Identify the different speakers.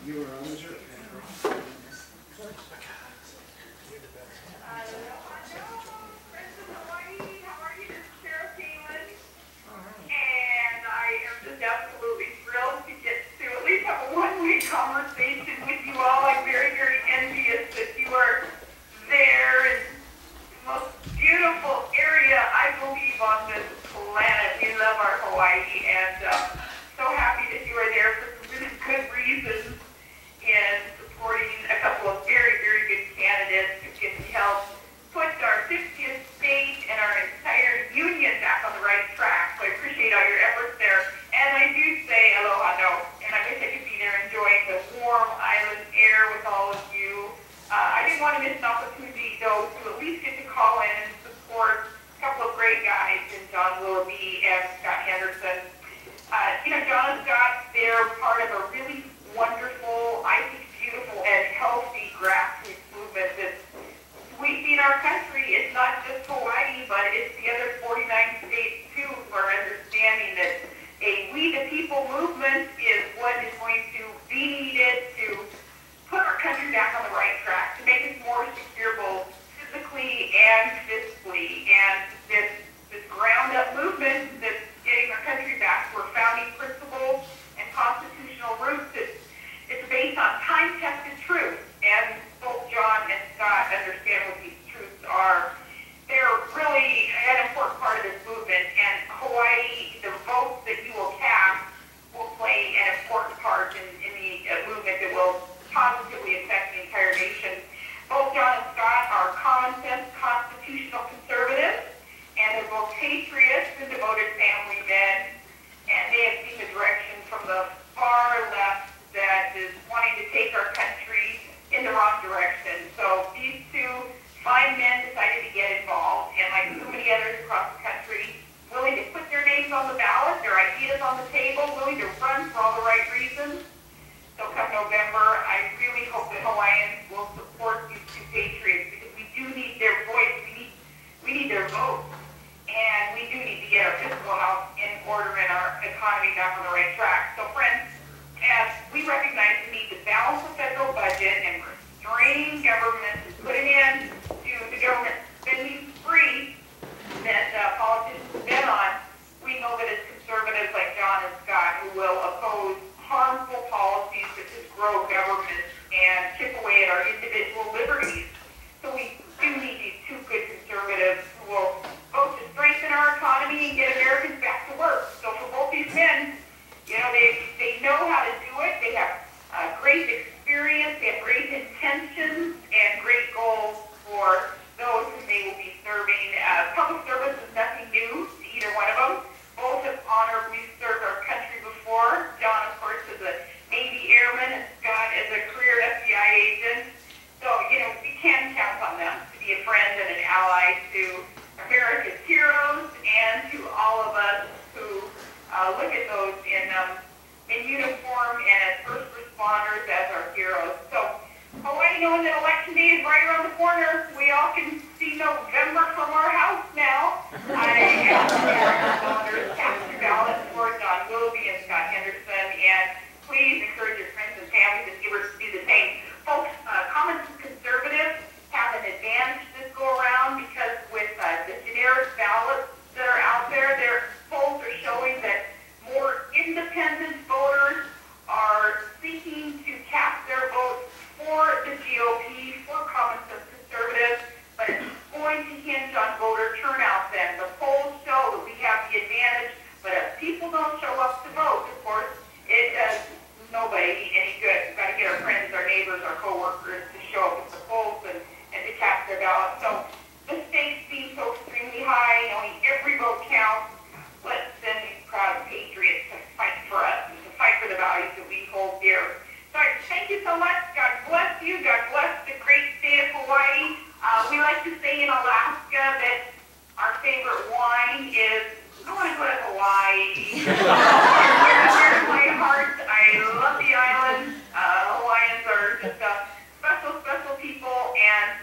Speaker 1: You were on the trip.
Speaker 2: Absolutely thrilled to get to at least have a one-way conversation with you all. I'm very, very envious that you are there in the most beautiful area, I believe, on this planet. We love our Hawaii, and so happy that you are there for some really good reasons in supporting a couple of very, very good candidates who can help put our 50th state and our entire union back on the right track. So I appreciate all your efforts there. And I do say aloha no, and I wish I could be there enjoying the warm island air with all of you. I didn't want to miss an opportunity, though, to at least get to call in and support a couple of great guys in John Willoughby and Scott Henderson. John and Scott, they're part of a really wonderful, I think beautiful and healthy grassroots movement that's sweeping our country. It's not just Hawaii, but it's the other 49 states, too, who are understanding that a We the People movement is what is going to be needed to put our country back on the right track, to make us more secure both physically and fiscally. And this ground-up movement that's getting our country back to our founding principles and constitutional roots, it's based on time-tested truth. And both John and Scott understand what these truths are. They're really an important part of this movement, and Hawaii, the votes that you will cast will play an important part in the movement that will positively affect the entire nation. Both John and Scott are common-sense constitutional conservatives, and they're both patriots and devoted family men, and they have seen the direction from the far left that is wanting to take our country in the wrong direction. So these two fine men decided to get involved, and like so many others across the country, willing to put their names on the ballot, their ideas on the table, willing to run for all the right reasons. So come November, I really hope that Hawaiians will support these two patriots, because we do need their voice, we need their vote, and we do need to get our fiscal house in order and our economy back on the right track. So friends, as we recognize the need to balance the federal budget and restrain government and put an end to the government spending spree that politicians have been on, we know that it's conservatives like John and Scott who will oppose harmful policies that just grow government and chip away at our individual liberties. So we do need these two good conservatives who will vote to strengthen our economy and get Americans back to work. So for both these men, they know how to do it. They have great experience, they have great intentions, and great goals for those whom they will be serving. Public service is nothing new to either one of them. Both have honorably served our country before. John, of course, is a Navy airman, and Scott is a career FBI agent. So, we can count on them to be a friend and an ally to America's heroes and to all of us who look at those in uniform and as first responders as our heroes. So, Hawaii, knowing that election day is right around the corner, we all can see November from our house now. I ask voters cast your ballot for John Willoughby and Scott Henderson, and please encourage your friends and families and neighbors to do the same. Folks, common conservatives have an advantage this go around because with the generic ballots that are out there, their polls are showing that more independent voters are seeking to cast their votes for the GOP, for common sense conservatives, but it's going to hinge on voter turnout then. The polls show that we have the advantage, but if people don't show up to vote, of course, it does nobody any good. We've got to get our friends, our neighbors, our coworkers to show up at the polls and to cast their ballot. So the stakes seem so extremely high, knowing every vote counts. Let's send these proud patriots to fight for us and to fight for the values that we hold dear. So thank you so much. God bless you. God bless the great state of Hawaii. We like to say in Alaska that our favorite wine is, I want to go to Hawaii. Here's my heart. I love the island. Hawaiians are just special, special people. And